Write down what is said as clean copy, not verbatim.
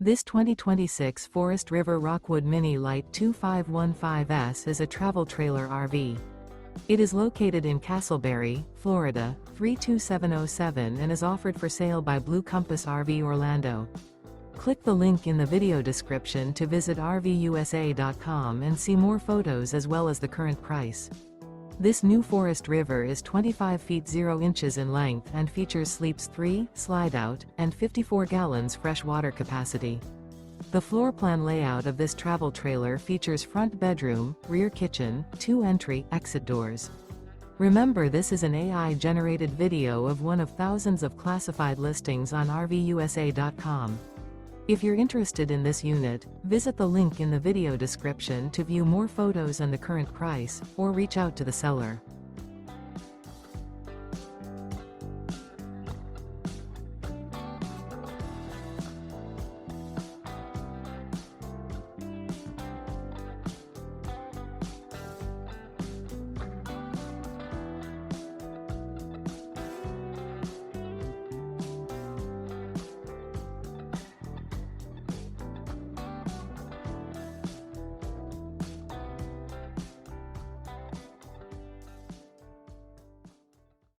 This 2026 Forest River Rockwood Mini Lite 2515S is a travel trailer RV. It is located in Casselberry, Florida, 32707 and is offered for sale by Blue Compass RV Orlando. Click the link in the video description to visit RVUSA.com and see more photos as well as the current price. This new Forest River is 25 feet 0 inches in length and features sleeps 3, Slideout, and 54 gallons fresh water capacity. The floor plan layout of this travel trailer features front bedroom, rear kitchen, 2 entry/exit doors. Remember, this is an AI-generated video of one of thousands of classified listings on RVUSA.com. If you're interested in this unit, visit the link in the video description to view more photos and the current price, or reach out to the seller.